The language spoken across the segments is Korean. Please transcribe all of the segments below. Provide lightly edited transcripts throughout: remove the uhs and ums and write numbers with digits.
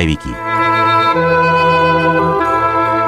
레위기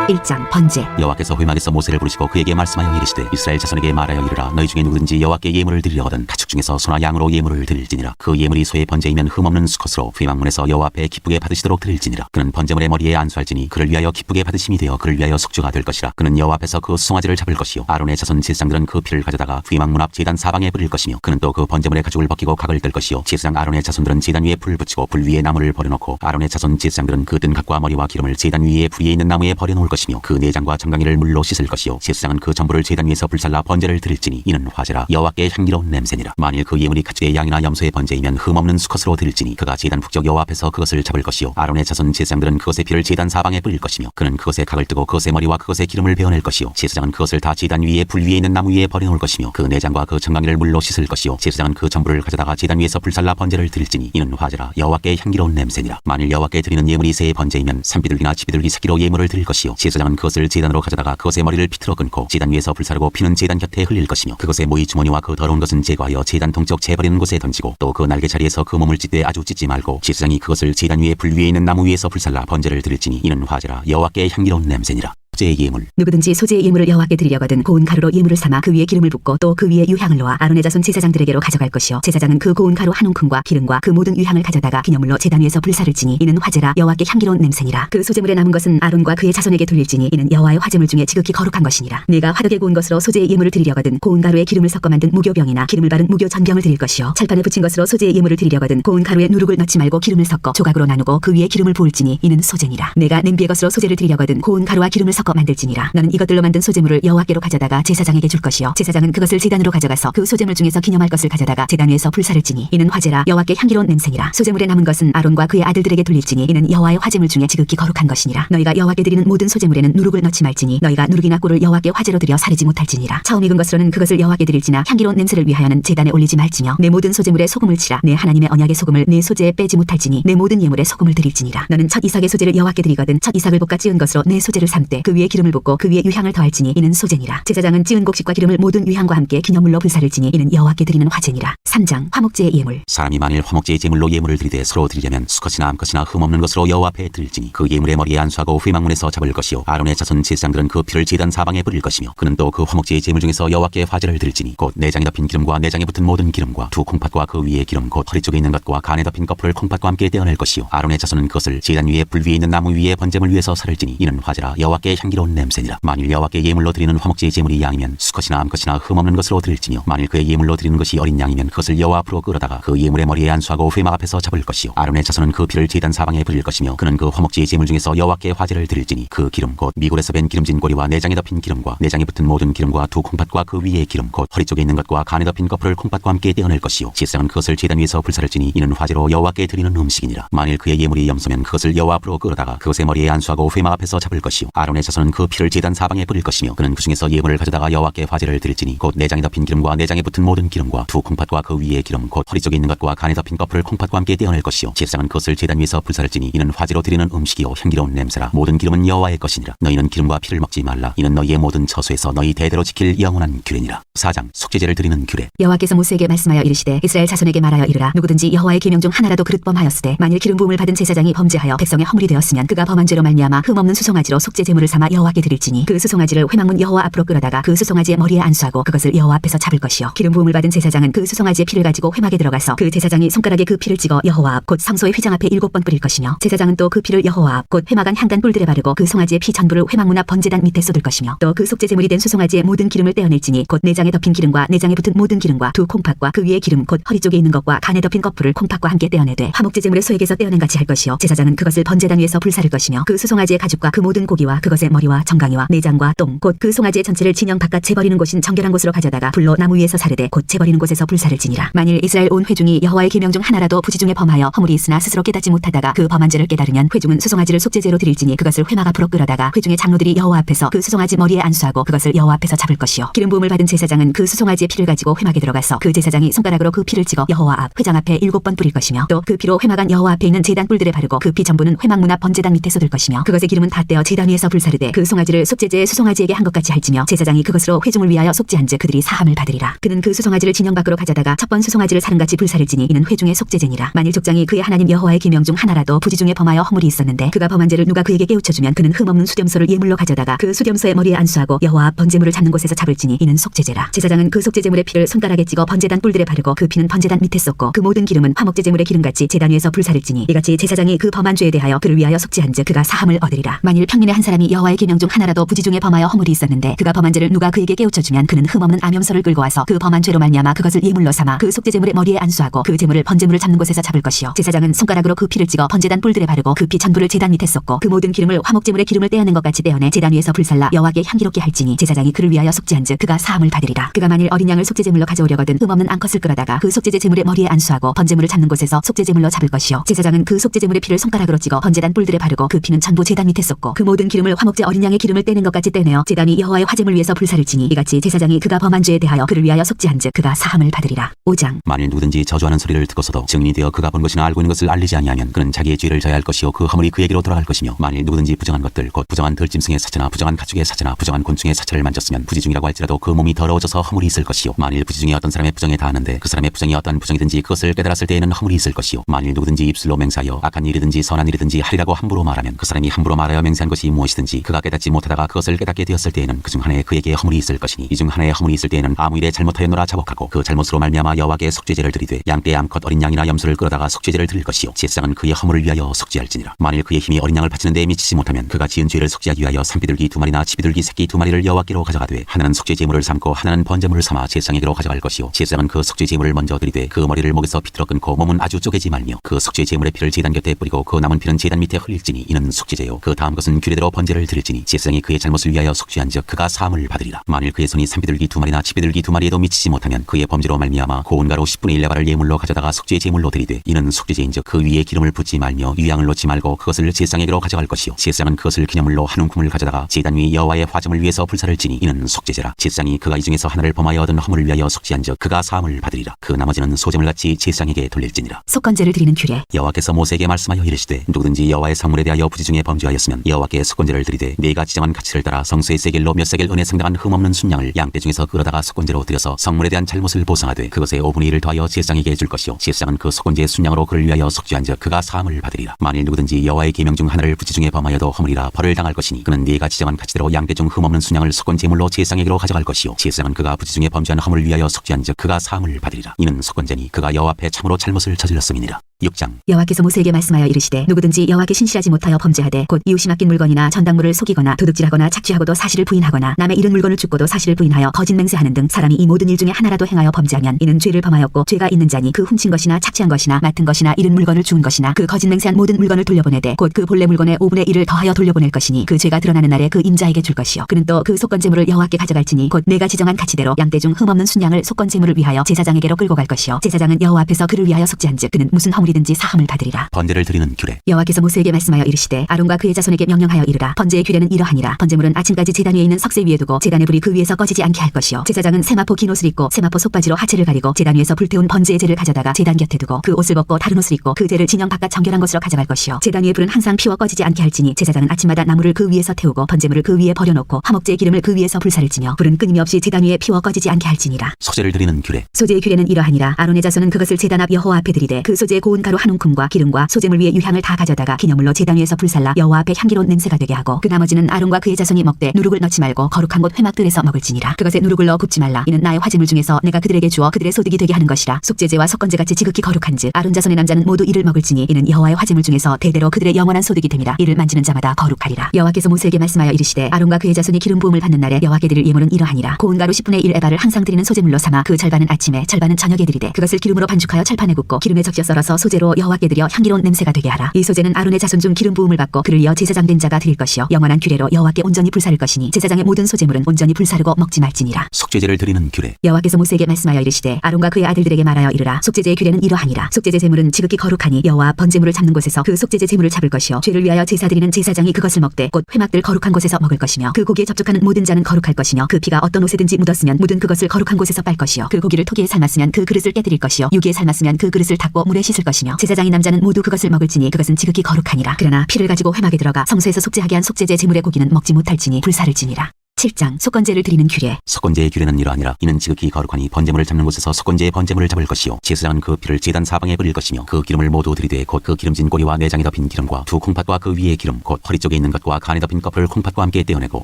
1장 번제. 여호와께서 회막에서 모세를 부르시고 그에게 말씀하여 이르시되 이스라엘 자손에게 말하여 이르라. 너희 중에 누구든지 여호와께 예물을 드리려거든 가축 중에서 소나 양으로 예물을 드릴지니라. 그 예물이 소의 번제이면 흠없는 수컷으로 회막문에서 여호와 앞에 기쁘게 받으시도록 드릴지니라. 그는 번제물의 머리에 안수할지니 그를 위하여 기쁘게 받으심이 되어 그를 위하여 속죄가 될 것이라. 그는 여호와 앞에서 그 수송아지를 잡을 것이요 아론의 자손 제사장들은 그 피를 가져다가 회막문 앞 제단 사방에 뿌릴 것이며 그는 또 그 번제물의 가죽을 벗기고 각을 뗄 것이요 제사장 아론의 자손들은 제단 위에 불을 붙이고 불 위에 나무를 버려놓고 아론의 자손 제사장들은 그 뜬 각과 머리와 기름을 제단 위에 불 위에 있는 나무에 버려놓을 것이며 그 내장과 정강이를 물로 씻을 것이요 제사장은 그 전부를 제단 위에서 불살라 번제를 드릴지니 이는 화제라. 여호와께 향기로운 냄새니라. 만일 그 예물이 가축의 양이나 염소의 번제이면 흠없는 수컷으로 드릴지니 그가 제단 북쪽 여호와 앞에서 그것을 잡을 것이요 아론의 자손 제사장들은 그것의 피를 제단 사방에 뿌릴 것이며 그는 그것의 각을 뜨고 그것의 머리와 그것의 기름을 베어낼 것이요 제사장은 그것을 다 제단 위에 불 위에 있는 나무 위에 버려놓을 것이며 그 내장과 그 정강이를 물로 씻을 것이요 제사장은 그 전부를 가져다가 제단 위에서 불살라 번제를 드릴지니 이는 화제라. 여호와께 향기로운 냄새니라. 만일 여호와께 드리는 예물이 새의 번제이면 산비둘기나 지비둘기 새끼로 예물을 드릴 것이요 제사장은 그것을 제단으로 가져다가 그것의 머리를 비틀어 끊고 제단 위에서 불사르고 피는 제단 곁에 흘릴 것이며 그것의 모이 주머니와 그 더러운 것은 제거하여 제단 동쪽 재버리는 곳에 던지고 또 그 날개 자리에서 그 몸을 찢되 아주 찢지 말고 제사장이 그것을 제단 위에 불 위에 있는 나무 위에서 불살라 번제를 드릴지니 이는 화제라. 여호와께 향기로운 냄새니라. 소재의 예물. 누구든지 소재의 예물을 여호와께 드리려거든 고운 가루로 예물을 삼아 그 위에 기름을 붓고 또 그 위에 유향을 놓아 아론의 자손 제사장들에게로 가져갈 것이요 제사장은 그 고운 가루 한 움큼과 기름과 그 모든 유향을 가져다가 기념물로 제단 위에서 불사를지니 이는 화제라. 여호와께 향기로운 냄새니라. 그 소재물에 남은 것은 아론과 그의 자손에게 돌릴지니 이는 여호와의 화제물 중에 지극히 거룩한 것이니라. 내가 화덕에 구운 것으로 소재의 예물을 드리려거든 고운 가루에 기름을 섞어 만든 무교병이나 기름을 바른 무교 전병을 드릴 것이요 찰판에 붙인 것으로 소재의 예물을 드리려거든 고운 가루에 누룩을 넣지 말고 기름을 섞어 조각으로 나누고 그 위에 기름을 부을지니 이는 소재니라. 내가 냄비의 것으로 소재를 드리려거든 고운 가루와 기름을 섞어 만들지니라. 너는 이것들로 만든 소재물을 여호와께로 가져다가 제사장에게 줄 것이요 제사장은 그것을 제단으로 가져가서 그 소재물 중에서 기념할 것을 가져다가 제단 위에서 불사를지니 이는 화제라. 여호와께 향기로운 냄새니라. 소재물에 남은 것은 아론과 그의 아들들에게 돌릴지니 이는 여호와의 화제물 중에 지극히 거룩한 것이니라. 너희가 여호와께 드리는 모든 소재물에는 누룩을 넣지 말지니 너희가 누룩이나 꿀을 여호와께 화제로 드려 사르지 못할지니라. 처음 익은 것으로는 그것을 여호와께 드릴지나 향기로운 냄새를 위하여는 제단에 올리지 말지며 내 모든 소재물에 소금을 치라. 내 하나님의 언약의 소금을 내 소재에 빼지 못할지니 내 모든 예물에 소금을 드릴지니라. 너는 첫 이삭의 소재를 여호와께 드리거든 첫 이삭을 볶아 찌은 것으로 내 소재를 삶되 그 위에 기름을 붓고 그 위에 유향을 더할지니 이는 소재니라. 제사장은 찌은 곡식과 기름을 모든 유향과 함께 기념물로 불사를지니 이는 여호와께 드리는 화제니라. 3장 화목제의 예물. 사람이 만일 화목제의 제물로 예물을 드리되 서로 드리려면 수컷이나 암컷이나 흠없는 것으로 여호와 앞에 드릴지니 그 예물의 머리에 안수하고 회막문에서 잡을 것이요 아론의 자손 제사장들은 그 피를 제단 사방에 뿌릴 것이며 그는 또 그 화목제의 제물 중에서 여호와께 화제를 드릴지니 곧 내장에 덮인 기름과 내장에 붙은 모든 기름과 두 콩팥과 그 위에 기름 곧 허리 쪽에 있는 것과 간에 덮인 거풀을 콩팥과 함께 떼어낼 것이요 아론의 자손은 그것을 제단 위에 불 위에 있는 나무 위에 번제물 위에서 사를지니 이는 화제라. 여호와께 향기로운 냄새니라. 만일 여호와께 예물로 드리는 화목제의 제물이 양이면 수컷이나 암컷이나 흠없는 것으로 드릴지며 만일 그의 예물로 드리는 것이 어린 양이면 그것을 여호와 앞으로 끌어다가 그 예물의 머리에 안수하고 회막 앞에서 잡을 것이요 아론의 자손은 그 피를 제단 사방에 뿌릴 것이며 그는 그 화목제의 제물 중에서 여호와께 화제를 드릴지니 그 기름 곧 미골에서 벤 기름진 고리와 내장에 덮인 기름과 내장에 붙은 모든 기름과 두 콩팥과 그 위에 기름 곧 허리 쪽에 있는 것과 간에 덮인 거풀을 콩팥과 함께 떼어낼 것이요 제사장은 그것을 제단 위에서 불사를지니 이는 화제로 여호와께 드리는 음식이니라. 만일 그의 예물이 염소면 그것을 여호와 앞으로 끌어다가 그것의 머리에 안수하고 회막 앞에서 잡을 것이요 아론의 자손은 그 피를 제단 사방에 뿌릴 것이며 그는 그 중에서 예물을 가져다가 여호와께 화제를 드릴지니 곧 내장에 덮인 기름과 내장에 붙은 모든 기름과 두 콩팥과 그 위에 기름 곧 허리 쪽에 있는 것과 간에 덮인 거풀을 콩팥과 함께 떼어낼 것이요 제사장은 그것을 제단 위에서 불사를지니 이는 화제로 드리는 음식이요 향기로운 냄새라. 모든 기름은 여호와의 것이니라. 너희는 기름과 피를 먹지 말라. 이는 너희의 모든 처소에서 너희 대대로 지킬 영원한 규례니라. 4장 속죄제를 드리는 규례. 여호와께서 모세에게 말씀하여 이르시되 이스라엘 자손에게 말하여 이르라. 누구든지 여호와의 계명 중 하나라도 그릇 범하였으되 만일 기름 부음을 받은 제사장이 범죄하여 백성의 허물이 되었으면 그가 범한 죄로 말미암아 흠없는 수송아지로 속죄 제물을 삼아 여호와께 드릴지니 그 수송아지를 회막문 여호와 앞으로 끌어다가 그 수송아지의 머리에 안수하고 그것을 여호와 앞에서 잡을 것이요 기름 부음을 받은 제사장은 그 수송아지의 피를 가지고 회막에 들어가서 그 제사장이 손가락에 그 피를 찍어 여호와 앞 곧 성소의 휘장 앞에 7번 뿌릴 것이며 제사장은 또 그 피를 여호와 앞 곧 회막 안 향단 뿔들에 바르고 그 송아지의 피 전부를 회막문 앞 번제단 밑에 쏟을 것이며 또 그 속죄 제물이 된 수송아지의 모든 기름을 떼어낼지니 곧 내장에 덮인 기름과 내장에 붙은 모든 기름과 두 콩팥과 그 위에 기름 곧 허리 쪽에 있는 것과 간에 덮인 거풀을 콩팥과 함께 떼어내되 화목제 제물의 소액에서 떼어낸 같이 할 것이요 제사장은 그것을 번제단 위에서 불사를 것이며 그 수송아지의 가죽과 그 모든 고기와 그것의 머리와 정강이와 내장과 똥 곧 그 송아지의 전체를 진영 바깥 재버리는 곳인 정결한 곳으로 가져다가 불로 나무 위에서 사르되 곧 재버리는 곳에서 불사를 지니라. 만일 이스라엘 온 회중이 여호와의 계명 중 하나라도 부지 중에 범하여 허물이 있으나 스스로 깨닫지 못하다가 그 범한 죄를 깨달으면 회중은 수송아지를 속죄제로 드릴지니 그것을 회막 앞으로 끌어다가 회중의 장로들이 여호와 앞에서 그 수송아지 머리에 안수하고 그것을 여호와 앞에서 잡을 것이요 기름 부음을 받은 제사장은 그 수송아지의 피를 가지고 회막에 들어가서 그 제사장이 손가락으로 그 피를 찍어 여호와 앞 회장 앞에 7번 뿌릴 것이며 또 그 피로 회막 안 여호와 앞에 있는 제단 뿔들에 바르고 그 피 전부는 회막 문 앞 번제단 밑에 쏟을 것이며 그것의 기름은 다 떼어 제단 위에서 불사르되 그 송아지를 속죄제의 수송아지에게 한 것 같이 할지며 제사장이 그것으로 회중을 위하여 속죄한즉 그들이 사함을 받으리라. 그는 그 수송아지를 진영 밖으로 가져다가 첫 번 수송아지를 사름같이 불사를 지니 이는 회중의 속죄죄니라. 만일 족장이 그의 하나님 여호와의 계명 중 하나라도 부지 중에 범하여 허물이 있었는데 그가 범한 죄를 누가 그에게 깨우쳐주면 그는 흠없는 수렴소를 예물로 가져다가 그 수렴소의 머리에 안수하고 여호와 앞 번제물을 잡는 곳에서 잡을지니 이는 속죄죄라. 제사장은 그 속죄제물의 피를 손가락에 찍어 번제단 뿔들에 바르고 그 피는 번제단 밑에 쏟고 그 모든 기름은 화목제제물의 기름같이 제단 위에서 불사를 지니 이같이 제사장이 그 범한 죄에 대하여 그를 위하여 속죄한즉 그가 사함을 얻으리라. 만일 평민의 한 사람이 여호와의 계명 중 하나라도 부지 중에 범하여 허물이 있었는데 그가 범한 죄를 누가 그에게 깨우쳐주면 그는 흠없는 암염소를 끌고 와서 그 범한 죄로 말미암아 그것을 예물로 삼아 그 속죄제물의 머리에 안수하고 그 제물을 번제물을 잡는 곳에서 잡을 것이요 제사장은 손가락으로 그 피를 찍어 번제단 뿔들에 바르고 그 피 전부를 제단 밑에 쏟고 그 모든 기름을 화목제물의 기름을 떼어낸 것 같이 떼어내 제단 위에서 불살라 여호와께 향기롭게 할지니 제사장이 그를 위하여 속죄한즉 그가 사함을 받으리라. 그가 만일 어린 양을 속죄제물로 가져오려거든 흠없는 암컷을 끌어다가 그 속죄제 제물의 머리에 안수하고 번제물을 잡는 곳에서 속죄제물로 잡을 것이요 제사장은 그 속죄제물의 피를 손가락으로 찍어 번제단 뿔들에 바르고 그 피는 전부 제단 밑에 쏟고 그 모든 기름을 화목제 어린 양의 기름을 떼는 것 같이 떼내어 제단이 여호와의 화제물 위에서 불사를 지니 이같이 제사장이 그가 범한 죄에 대하여 그를 위하여 속죄한즉 그가 사함을 받으리라. 5장. 만일 누구든지 저주하는 소리를 듣고서도 증인이 되어 그가 본 것이나 알고 있는 것을 알리지 아니하면 그는 자기의 죄를 져야 할 것이요 그 허물이 그에게로 돌아갈 것이며 만일 누구든지 부정한 것들 곧 부정한 들짐승의 사체나 부정한 가축의 사체나 부정한 곤충의 사체를 만졌으면 부지중이라고 할지라도 그 몸이 더러워져서 허물이 있을 것이요 만일 부지중에 어떤 사람의 부정에 닿았는데 그 사람의 부정이 어떤 부정이든지 그것을 깨달았을 때에는 허물이 있을 것이요 만일 누구든지 입술로 맹세하여 악한 일이든지 선한 일이든지 하리라고 함부로 말하면 그 사람이 함부로 말하여 맹세한 것이 무엇이든지 그가 깨닫지 못하다가 그것을 깨닫게 되었을 때에는 그 중 하나에 그에게 허물이 있을 것이니 이 중 하나에 허물이 있을 때에는 아무 일에 잘못하였노라 자복하고 그 잘못으로 말미암아 여호와께 속죄제를 드리되 양떼 암컷 어린 양이나 염소를 끌어다가 속죄제를 드릴 것이요 제사장은 그의 허물을 위하여 속죄할지니라. 만일 그의 힘이 어린 양을 바치는 데에 미치지 못하면 그가 지은 죄를 속죄하기 위하여 산비둘기 2마리나 치비둘기 새끼 2마리를 여호와께로 가져가되 하나는 속죄제물을 삼고 하나는 번제물을 삼아 제사장에게로 가져갈 것이요 제사장은 그 속죄제물을 먼저 드리되 그 머리를 목에서 비틀어 끊고 몸은 아주 쪼개지 말며 그 속죄제물의 피를 제단 곁에 뿌리고 그 남은 피는 제단 밑에 흘릴지니 이는 속죄제요 그 다음 것은 규례대로 번제를 드릴지니 제사장이 그의 잘못을 위하여 속죄한즉 그가 사함을 받으리라. 만일 그의 손이 산비둘기 2마리나 치비둘기 2마리에도 미치지 못하면 그의 범죄로 말미암아 고운 가루 10분의 1레바를 예물로 가져다가 속죄제물로 드리되 이는 속죄제인즉 그 위에 기름을 붓지 말며 유향을 놓지 말고 그것을 제사장에게로 가져갈 것이요 제사장은 그것을 기념물로 한 움큼을 가져다가 제단 위 여호와의 화제물 위에서 불사를 지니 이는 속죄제라. 제사장이 그가 이 중에서 하나를 범하여 얻은 허물을 위하여 속죄한즉 그가 사함을 받으리라. 그 나머지는 소제물같이 제사장에게 돌릴지니라. 속건제를 드리는 규례. 여호와께서 모세에게 말씀하여 이르시되 누구든지 여호와의 성물에 대하여 부지 중에 범죄하였으면 여호와께 속건제를 드리되 네가 지정한 가치를 따라 성소의 세겔로 몇 세겔 은에 상당한 흠없는 순양을 양떼 중에서 끌어다가 속건제로 드려서 성물에 대한 잘못을 보상하되 그것의 5분의 1을 더하여 제사장에게 줄 것이요 제사장은 그 속건제의 순양으로 그를 위하여 속죄한즉 그가 사함을 받으리라. 만일 누구든지 여호와의 계명 중 하나를 부지 중에 범하여도 허물이라 벌을 당할 것이니 그는 네가 지정한 가치대로 양떼 중 흠없는 순양을 속건제물로 제사장에게로 가져갈 것이요 제사장은 그가 부지 중에 범죄한 허물을 위하여 속죄한즉 그가 사함을 받으리라. 이는 속건제니 그가 여호와 앞에 참으로 잘못을 저질렀음이니라. 6장. 여호와께서 모세에게 말씀하여 이르시되 누구든지 여호와께 신실하지 못하여 범죄하되 곧 이웃이 맡긴 물건이나 전당물을 속이거나 도둑질하거나 착취하고도 사실을 부인하거나 남의 잃은 물건을 줍고도 사실을 부인하여 거짓 맹세하는 등 사람이 이 모든 일 중에 하나라도 행하여 범죄하면 이는 죄를 범하였고 죄가 있는 자니 그 훔친 것이나 착취한 것이나 맡은 것이나 잃은 물건을 주운 것이나 그 거짓 맹세한 모든 물건을 돌려보내되 곧 그 본래 물건의 5분의 1을 더하여 돌려보낼 것이니 그 죄가 드러나는 날에 그 임자에게 줄 것이요 그는 또 그 속건제물을 여호와께 가져갈지니 곧 내가 지정한 가치대로 양떼 중 흠없는 순양을 속건제물을 위하여 제사장에게로 끌고 갈 것이요 제사장은 여호와 앞에서 그를 위하여 속죄한즉 그는 무슨 허물이든지 사함을 받으리라. 번제를 드리는 규례. 여호와께서 모세에게 말씀하여 이르시되 아론과 그의 자손에게 명령하여 이르라. 번제의 규례는 이러하니라. 번제물은 아침까지 제단 위에 있는 석쇠 위에 두고 제단의 불이 그 위에서 꺼지지 않게 할 것이요 제사장은 세마포 긴 옷을 입고 세마포 속바지로 하체를 가리고 제단 위에서 불태운 번제의 제를 가져다가 제단 곁에 두고 그 옷을 벗고 다른 옷을 입고 그 제를 진영 바깥 정결한 곳으로 가져갈 것이요 제단 위의 불은 항상 피워 꺼지지 않게 할지니 제사장은 아침마다 나무를 그 위에서 태우고 번제물을 그 위에 버려놓고 화목제의 기름을 그 위에서 불사를 지며 불은 끊임없이 제단 위에 피워 꺼지지 않게 할지니라. 소제를 드리는 규례. 소제의 규례는 이러하니라. 아론의 자손은 그것을 제단 앞 여호와 앞에 드리되 그 소제의 고운 가루 한 움큼과 기름과 소제물 위에 유향을 다 가져다가 기념물로 제단 위에서 불살라 여호와 앞에 향기로운 냄새가 되게 하고 그 나머지는 아론과 그의 자손이 먹되 누룩을 넣지 말고 거룩한 곳 회막들에서 먹을지니라. 그것에 누룩을 넣어 굽지 말라. 이는 나의 화제물 중에서 내가 그들에게 주어 그들의 소득이 되게 하는 것이라. 속죄제와 속건제같이 지극히 거룩한즉 아론 자손의 남자는 모두 이를 먹을지니 이는 여호와의 화제물 중에서 대대로 그들의 영원한 소득이 됨이라. 이를 만지는 자마다 거룩하리라. 여호와께서 모세에게 말씀하여 이르시되 아론과 그의 자손이 기름 부음을 받는 날에 여호와께 드릴 예물은 이러하니라. 고운 가루 10분의 1 에바를 항상 드리는 소제물로 삼아 그 절반은 아침에 절반은 저녁에 드리되 그것을 기름으로 반죽하여 철판에 굽고 기름에 적셔 썰어서 소제로 여호와께 드려 향기로운 냄새가 되게 하라. 이 소제는 아론의 자손 중 기름 부음을 받고 그를 이어 제사장 된 자가 드릴 것이요 영원한 규례로 여호와께 온전히 불사를 것이니 제사장의 모든 소제물은 온전히 불사르고 먹지 말지니라. 속죄제를 드리는 규례. 여호와께서 모세에게 말씀하여 이르시되 아론과 그의 아들들에게 말하여 이르라. 속죄제의 규례는 이러하니라. 속죄제 제물은 지극히 거룩하니 여호와 번제물을 잡는 곳에서 그 속죄제 제물을 잡을 것이요 죄를 위하여 제사 드리는 제사장이 그것을 먹되 곧 회막들 거룩한 곳에서 먹을 것이며 그 고기에 접촉하는 모든 자는 거룩할 것이며 그 피가 어떤 옷에든지 묻었으면 묻은 그것을 거룩한 곳에서 빨 것이요 그 고기를 토기에 삶았으면 그 그릇을 깨뜨릴 것이요 유기에 삶았으면 그 그릇을 닦고 물에 씻을 것이며 제사장이 남자는 모두 그것을 먹을지니 그것은 지극히 거룩하니라. 그러나 피를 가지고 회막에 들어가 성소에서 속죄하게 한 속죄제 제물의 고기는 먹지 못할지니 불사를 지니라. 7장 속건제를 드리는 규례. 속건제의 규례는 이러하니라. 이는 지극히 거룩하니 번제물을 잡는 곳에서 속건제의 번제물을 잡을 것이요 제사장은 그 피를 제단 사방에 뿌릴 것이며 그 기름을 모두 들이되 곧 그 기름진 꼬리와 내장에 덮인 기름과 두 콩팥과 그 위에 기름 곧 허리 쪽에 있는 것과 간에 덮인 껍을 콩팥과 함께 떼어내고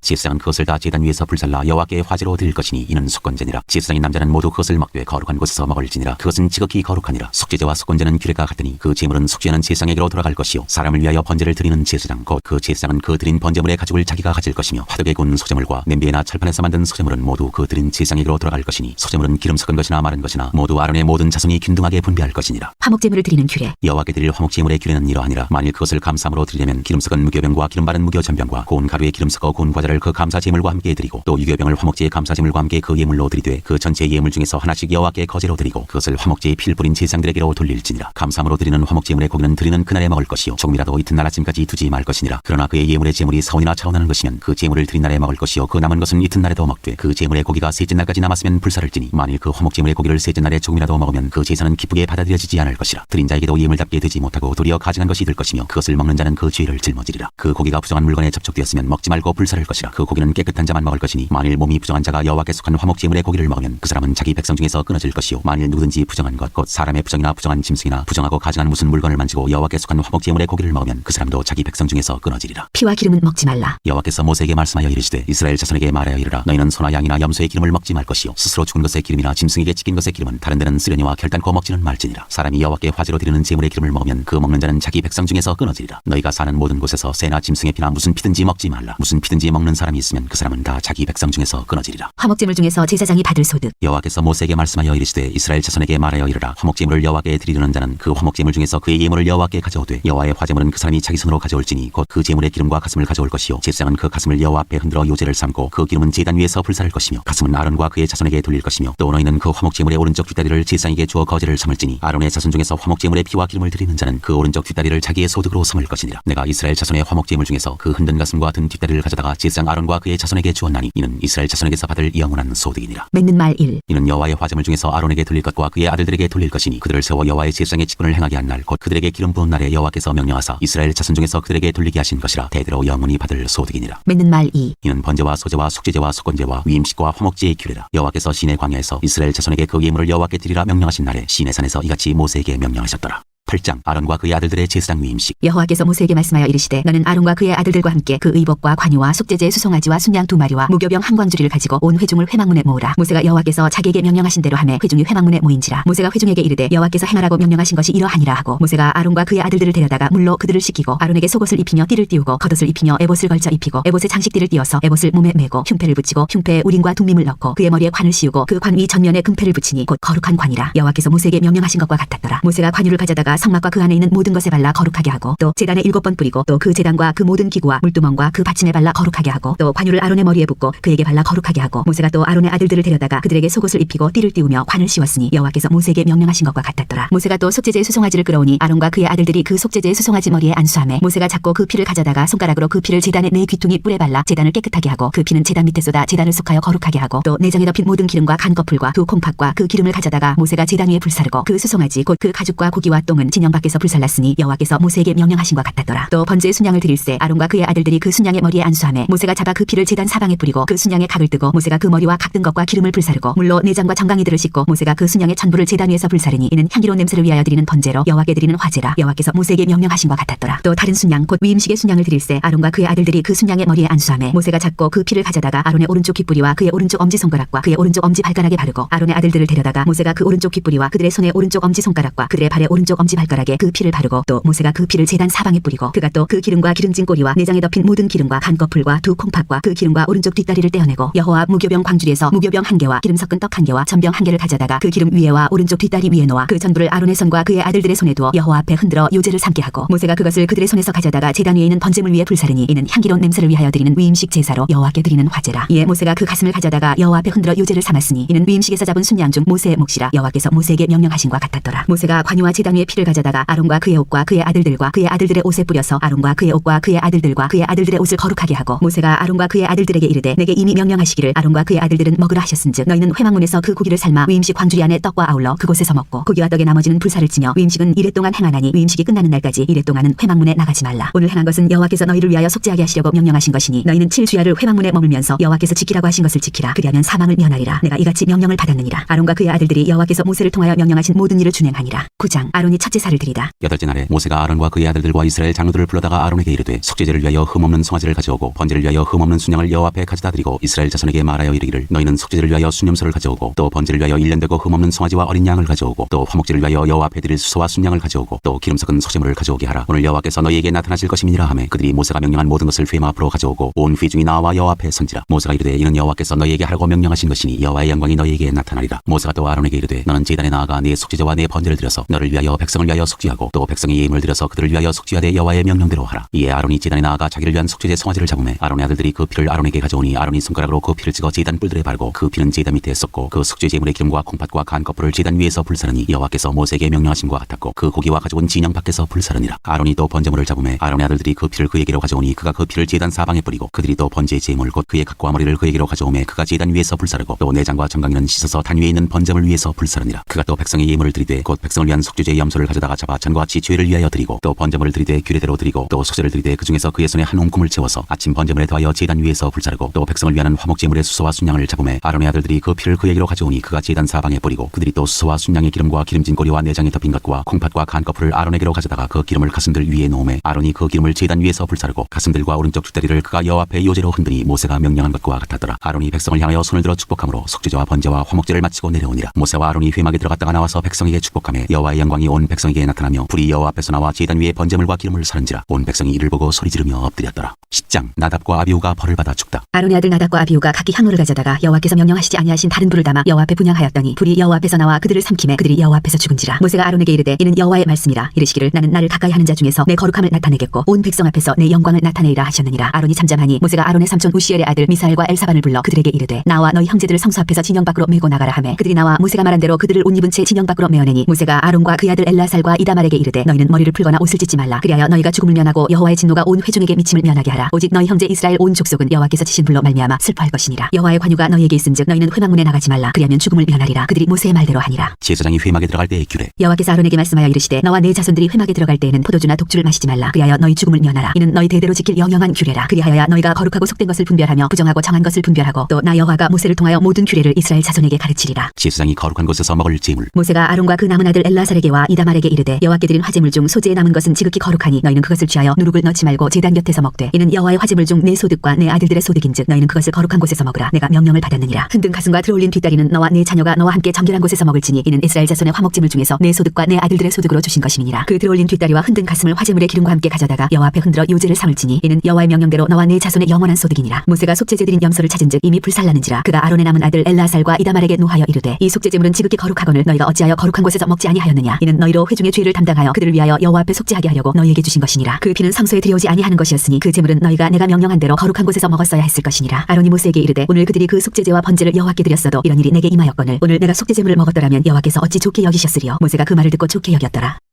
제사장은 그것을 다 제단 위에서 불살라 여호와께 화제로 드릴 것이니 이는 속건제니라. 제사장인 남자는 모두 그것을 먹되 거룩한 곳에서 먹을지니라. 그것은 지극히 거룩하니라. 속죄제와 속건제는 규례가 같으니 그 제물은 속죄하는 제사장에게로 돌아갈 것이요 사람을 위하여 번제를 드리는 제사장 곧 그 제사장은 그 드린 번제물의 가죽을 자기가 가질 것이며 화덕에 구운 소제물과 냄비나 철판에서 만든 소제물은 모두 그 드린 제사장에게로 돌아갈 것이니 소제물은 기름 섞은 것이나 마른 것이나 모두 아론의 모든 자손이 균등하게 분배할 것이니라. 화목제물을 드리는 규례. 여호와께 드릴 화목제물의 규례는 이러하니라. 만일 그것을 감사함으로 드리려면 기름 섞은 무교병과 기름 바른 무교전병과 고운 가루에 기름 섞어 고운 과자를 그 감사제물과 함께 드리고 또 유교병을 화목제의 감사제물과 함께 그 예물로 드리되 그 전체 예물 중에서 하나씩 여호와께 거제로 드리고 그것을 화목제의 피를 뿌린 제사장들에게로 돌릴지니라. 감사함으로 드리는 화목제물의 고기는 드리는 그날에 먹을 것이요 조금이라도 이튿날 아침까지 두지 말 것이니라. 그러나 그의 예물의 제물이 사원이나 차원하는 것이면 그 제물을 드린 날에 먹을 것이요 그 남은 것은 이튿날에도 먹되 그 제물의 고기가 셋째 날까지 남았으면 불사를지니 만일 그 화목제물의 고기를 셋째 날에 조금이라도 먹으면 그 제사는 기쁘게 받아들여지지 않을 것이라. 드린 자에게도 예물답게 되지 못하고 도리어 가증한 것이 될 것이며 그것을 먹는 자는 그 죄를 짊어지리라. 그 고기가 부정한 물건에 접촉되었으면 먹지 말고 불사를 것이라. 그 고기는 깨끗한 자만 먹을 것이니 만일 몸이 부정한 자가 여호와께 속한 화목제물의 고기를 먹으면 그 사람은 자기 백성 중에서 끊어질 것이요 만일 누구든지 부정한 것 곧 사람의 부정이나 부정한 짐승이나 부정하고 가증한 무슨 물건을 만지고 여호와께 속한 화목제물의 고기를 먹으면 그 사람도 자기 백성 중에서 끊어지리라. 피와 기름은 먹지 말라. 여호와께서 모세에게 말씀하여 이르시되 이스라엘 자손에게 말하여 이르라. 너희는 소나 양이나 염소의 기름을 먹지 말 것이요 스스로 죽은 것의 기름이나 짐승에게 찢긴 것의 기름은 다른 데는 쓰려니와 결단코 먹지는 말지니라. 사람이 여호와께 화제로 드리는 제물의 기름을 먹으면 그 먹는 자는 자기 백성 중에서 끊어지리라. 너희가 사는 모든 곳에서 새나 짐승의 피나 무슨 피든지 먹지 말라. 무슨 피든지 먹는 사람이 있으면 그 사람은 다 자기 백성 중에서 끊어지리라. 화목제물 중에서 제사장이 받을 소득. 여호와께서 모세에게 말씀하여 이르시되 이스라엘 자손에게 말하여 이르라. 화목제물을 여호와께 드리려는 자는 그 화목제물 중에서 그의 예물을 여호와께 가져오되 여호와의 화제물은 그 사람이 자기 손으로 가져올지니 곧 그 제물의 기름과 가슴을 가져올 것이요 제사장은 그 가슴을 여호와 앞에 흔들어 요제를 삼고 그 기름은 제단 위에서 불사를 것이며 가슴은 아론과 그의 자손에게 돌릴 것이며 또 너희는 그 화목제물의 오른쪽 뒷다리를 제사장에게 주어 거제를 삼을지니 아론의 자손 중에서 화목제물의 피와 기름을 드리는 자는 그 오른쪽 뒷다리를 자기의 소득으로 삼을 것이니라. 내가 이스라엘 자손의 화목제물 중에서 그 흔든 가슴과 든 뒷다리를 가져다가 제사장 아론과 그의 자손에게 주었나니 이는 이스라엘 자손에게서 받을 영원한 소득이니라. 맺는 말 1. 이는 여호와의 화제물 중에서 아론에게 돌릴 것과 그의 아들들에게 돌릴 것이니 그들을 세워 여호와의 제사장의 직분을 행하게 한 날 곧 그들에게 기름 부은 날에 여호와께서 명령하사 이스라엘 자손 중에서 그들에게 돌리게 하신 것이라. 대대로 영원히 받을 소득이니라. 맺는 말 2. 이는 번제와 소제와 속죄제와 속건제와 위임식과 화목제의 규례라. 여호와께서 시내 광야에서 이스라엘 자손에게 그 예물을 여호와께 드리라 명령하신 날에 시내 산에서 이같이 모세에게 명령하셨더라. 8장 아론과 그의 아들들의 제사장 위임식. 여호와께서 모세에게 말씀하여 이르시되 너는 아론과 그의 아들들과 함께 그 의복과 관유와 속죄제의 수송아지와 순양 2마리와 무교병 한 광주리를 가지고 온 회중을 회막문에 모으라. 모세가 여호와께서 자기에게 명령하신 대로 하매 회중이 회막문에 모인지라. 모세가 회중에게 이르되 여호와께서 행하라고 명령하신 것이 이러하니라 하고 모세가 아론과 그의 아들들을 데려다가 물로 그들을 씻기고 아론에게 속옷을 입히며 띠를 띄우고 겉옷을 입히며 에봇을 걸쳐 입히고 에봇에 장식띠를 띄어서 에봇을 몸에 메고 흉패를 붙이고 흉패에 우림과 둠밈을 넣고 그의 머리에 관을 씌우고 그 관 위 전면에 금패를 붙이니 곧 거룩한 관이라. 여호와께서 모세에게 명령하신 것과 같았더라. 모세가 관유를 가져다가 성막과 그 안에 있는 모든 것에 발라 거룩하게 하고 또 제단에 7번 뿌리고 또 그 제단과 그 모든 기구와 물두멍과 그 받침에 발라 거룩하게 하고 또 관유를 아론의 머리에 붓고 그에게 발라 거룩하게 하고 모세가 또 아론의 아들들을 데려다가 그들에게 속옷을 입히고 띠를 띄우며 관을 씌웠으니 여호와께서 모세에게 명령하신 것과 같았더라. 모세가 또 속죄제의 수송아지를 끌어오니 아론과 그의 아들들이 그 속죄제의 수송아지 머리에 안수하매 모세가 잡고 그 피를 가져다가 손가락으로 그 피를 제단의 네 귀퉁이 뿔에 발라 제단을 깨끗하게 하고 그 피는 제단 밑에 쏟아 제단을 속하여 거룩하게 하고 또 내장에 덮인 모든 기름과 간꺼풀과 두 콩팥과 그 기름을 가져다가 모세가 제단 위에 불사르고 그 수송아지 곧 그 가죽과 고기와 똥은 진영 밖에서 불살랐으니 여호와께서 모세에게 명령하신 것 같았더라. 또 번제의 순양을 드릴새 아론과 그의 아들들이 그 순양의 머리에 안수하매 모세가 잡아 그 피를 제단 사방에 뿌리고 그 순양의 각을 뜨고 모세가 그 머리와 각 든 것과 기름을 불사르고 물로 내장과 정강이들을 씻고 모세가 그 순양의 전부를 제단 위에서 불사르니 이는 향기로운 냄새를 위하여 드리는 번제로 여호와께 드리는 화제라. 여호와께서 모세에게 명령하신 것 같았더라. 또 다른 순양 곧 위임식의 순양을 드릴새 아론과 그의 아들들이 그 순양의 머리에 안수하매 모세가 잡고 그 피를 가져다가 아론의 오른쪽 귓뿌리와 그의 오른쪽 엄지손가락과 그의 오른쪽 엄지발가락에 바르고 아론의 아들들을 데려다가 모세가 그 오른쪽 귓뿌리와 그들의 손의 오른쪽 엄지손가락과 그들의 발의 오른쪽 엄지발가락에 그 피를 바르고 또 모세가 그 피를 제단 사방에 뿌리고 그가 또 그 기름과 기름진 꼬리와 내장에 덮인 모든 기름과 간꺼풀과 두 콩팥과 그 기름과 오른쪽 뒷다리를 떼어내고 여호와 무교병 광주리에서 무교병 1개와 기름 섞은 떡 1개와 전병 1개를 가져다가 그 기름 위에와 오른쪽 뒷다리 위에 놓아 그 전부를 아론의 손과 그의 아들들의 손에 두어 여호와 앞에 흔들어 요제를 삼게 하고 모세가 그것을 그들의 손에서 가져다가 제단 위에 있는 번제물 위에 불사르니 이는 향기로운 냄새를 위하여 드리는 위임식 제사로 여호와께 드리는 화제라. 이에 모세가 그 가슴을 가져다가 여호와 앞에 흔들어 요제를 삼았으니 이는 위임식에서 잡은 순양 중 모세의 몫이라. 여호와께서 모세에게 명령하신 것 같았더라. 모세가 관유와 제단 위에 피를 옷을 가져다가 아론과 그의 옷과 그의 아들들과 그의 아들들의 옷에 뿌려서 아론과 그의 옷과 그의 아들들과 그의 아들들의 옷을 거룩하게 하고 모세가 아론과 그의 아들들에게 이르되 내게 이미 명령하시기를 아론과 그의 아들들은 먹으라 하셨은즉 너희는 회막문에서 그 고기를 삶아 위임식 광주리 안에 떡과 아울러 그곳에서 먹고 고기와 떡의 나머지는 불사를 치며 위임식은 이래 동안 행하나니 위임식이 끝나는 날까지 이래 동안은 회막문에 나가지 말라. 오늘 행한 것은 여호와께서 너희를 위하여 속죄하게 하시려고 명령하신 것이니 너희는 7주야를 회막문에 머물면서 여호와께서 지키라고 하신 것을 지키라. 그리하면 사망을 면하리라. 내가 이같이 명령을 받았느니라. 아론과 그의 아들들이 여호와께서 모세를 통하여 명령하신 모든 일을 준행하니라. 9장 아론이 첫째 살을 드리다. 여덟째 날에 모세가 아론과 그의 아들들과 이스라엘 장로들을 불러다가 아론에게 이르되 속죄제를 위하여 흠없는 송아지를 가져오고 번제를 위하여 흠없는 순양을 여호와 앞에 가져다 드리고 이스라엘 자손에게 말하여 이르기를 너희는 속죄제를 위하여 순염소를 가져오고 또 번제를 위하여 1년 되고 흠없는 송아지와 어린 양을 가져오고 또 화목제를 위하여 여호와 앞에 드릴 수소와 순양을 가져오고 또 기름 섞은 소제물을 가져오게 하라. 오늘 여호와께서 너희에게 나타나실 것임이니라 하매 그들이 모세가 명령한 모든 것을 회막 앞으로 가져오고 온 회중이 나와 여호와 앞에 선지라. 모세가 이르되 이는 여호와께서 너희에게 하라고 명령하신 것이니 여호와의 영광이 너희에게 나타나리라. 모세가 또 아론에게 이르되 너는 제단에 나아가 네 속죄제와 네 번제를 드려서 너를 위하여 백성을 위하여 속죄하고 또 백성의 예물을 드려서 그들을 위하여 속죄하되 여호와의 명령대로 하라. 이에 아론이 제단에 나아가 자기를 위한 속죄제 송아지를 잡으매 아론의 아들들이 그 피를 아론에게 가져오니 아론이 손가락으로 그 피를 찍어 제단 뿔들에 바르고 그 피는 제단 밑에 썩고 그 속죄제물의 기름과 콩팥과 간 거풀을 제단 위에서 불사르니 여호와께서 모세에게 명령하심과 같았고 그 고기와 가져온 진영 밖에서 불사르니라. 아론이 또 번제물을 잡으매 아론의 아들들이 그 피를 그에게로 가져오니 그가 그 피를 제단 사방에 뿌리고 그들이 또 번제의 제물 곧 그의 각과 머리를 그에게로 가져오매 그가 제단 위에서 불사르고 또 내장과 정강이는 씻어서 단 위에 있는 번제물 위에서 불사르니라. 그가 또 백성의 예물을 드리되 곧 백성을 위한 속죄제의 염소를 가져다가 잡아 전과 같이 죄를 위하여 드리고 또 번제물을 드리되 규례대로 드리고 또 속죄를 드리되 그 중에서 그의 손에 한 홈금을 채워서 아침 번제물에 더하여 제단 위에서 불사르고 또 백성을 위하는 화목제물의 수소와 순양을 잡으매 아론의 아들들이 그 피를 그에게로 가져오니 그가 제단 사방에 뿌리고 그들이 또 수소와 순양의 기름과 기름진 꼬리와 내장에 덮인 것과 콩팥과 간 거풀을 아론에게로 가져다가 그 기름을 가슴들 위에 놓으매 아론이 그 기름을 제단 위에서 불사르고 가슴들과 오른쪽 뒷다리를 그가 여호와 앞에 요제로 흔드니 모세가 명령한 것과 같았더라. 아론이 백성을 향하여 손을 들어 축복함으로 속죄제와 번제와 화목제를 마치고 내려오니라. 모세와 아론이 회막에 들어갔다가 나와서 백성에게 축복하며 여호와의 영광이 온 백성에게 나타나며 불이 여호와 앞에서 나와 제단 위에 번제물과 기름을 사른지라. 온 백성이 이를 보고 소리 지르며 엎드렸더라. 10장 나답과 아비후가 벌을 받아 죽다. 아론의 아들 나답과 아비후가 각기 향로를 가져다가 여호와께서 명령하시지 아니하신 다른 불을 담아 여호와 앞에 분향하였더니 불이 여호와 앞에서 나와 그들을 삼키매 그들이 여호와 앞에서 죽은지라. 모세가 아론에게 이르되 이는 여호와의 말씀이라. 이르시기를 나는 나를 가까이 하는 자 중에서 내 거룩함을 나타내겠고 온 백성 앞에서 내 영광을 나타내리라 하셨느니라. 아론이 잠잠하니 모세가 아론의 삼촌 우시엘의 아들 미사엘과 엘사반을 불러 그들에게 이르되 나와 너희 형제들을 성소 앞에서 진영 밖으로 메고 나가라 하매 그들이 나와 모세가 말한 대로 그들을 옷 입은 채 진영 밖으로 메어내니 모세가 아론과 그의 아들 엘라살과 이다말에게 이르되 너희는 머리를 풀거나 옷을 찢지 말라. 그리하여 너희가 죽음을 면하고 여호와의 진노가 온 회중에게 미침을 면하게 하라. 오직 너희 형제 이스라엘 온 족속은 여호와께서 치신 불로 말미암아 슬퍼할 것이니라. 여호와의 관유가 너희에게 있은즉 너희는 회막문에 나가지 말라. 그리하면 죽음을 면하리라. 그들이 모세의 말대로 하니라. 제사장이 회막에 들어갈 때의 규례. 여호와께서 아론에게 말씀하여 이르시되 너와 네 자손들이 회막에 들어갈 때에는 포도주나 독주를 마시지 말라. 그리하여 너희 죽음을 면하라. 이는 너희 대대로 지킬 영영한 규례라. 그리하여야 너희가 거룩하고 속된 것을 분별하며 부정하고 정한 것을 분별하고 또 나 여호와가 모세를 통하여 모든 규례를 이스라엘 자손에게 가르치리라. 제사장이 거룩한 곳에서 먹을 제물. 모세가 아론과 그 남은 아들 엘라살에게와 이다말에게 이르되 여호와께 드린 화제물 중 소재에 남은 것은 지극히 거룩하니 너희는 그것을 취하여 누룩을 넣지 말고 제단 곁에서 먹되 이는 여호와의 화제물 중 내 소득과 내 아들들의 소득인즉 너희는 그것을 거룩한 곳에서 먹으라. 내가 명령을 받았느니라. 흔든 가슴과 들어올린 뒷다리는 너와 네 자녀가 너와 함께 정결한 곳에서 먹을지니 이는 이스라엘 자손의 화목제물 중에서 내 소득과 내 아들들의 소득으로 주신 것임이니라. 그 들어올린 뒷다리와 흔든 가슴을 화제물의 기름과 함께 가져다가 여호와 앞에 흔들어 요제를 삼을지니 이는 여호와의 명령대로 너와 네 자손의 영원한 소득이니라. 모세가 속죄제 드린 염소를 찾은즉 이미 불살라는지라. 그가 아론의 남은 아들 엘라살과 이다말에게 노하여 이르되 이 속죄제물은 지극히 거룩하거늘 너희가 어찌하여 거룩한 곳에서 먹지 아니하였느냐. 이는 너희로 회중의 죄를 담당하여 그들을 위하여 여호와 앞에 속죄하게 하려고 너희에게 주신 것이니라. 그 피는 성소에 들여오지 아니하는 것이었으니 그 제물은 너희가 내가 명령한 대로 거룩한 곳에서 먹었어야 했을 것이니라. 아론이 모세에게 이르되 오늘 그들이 그 속죄제와 번제를 여호와께 드렸어도 이런 일이 내게 임하였거늘 오늘 내가 속죄제물을 먹었더라면 여호와께서 어찌 좋게 여기셨으리요. 모세가 그 말을 듣고 좋게 여겼더라.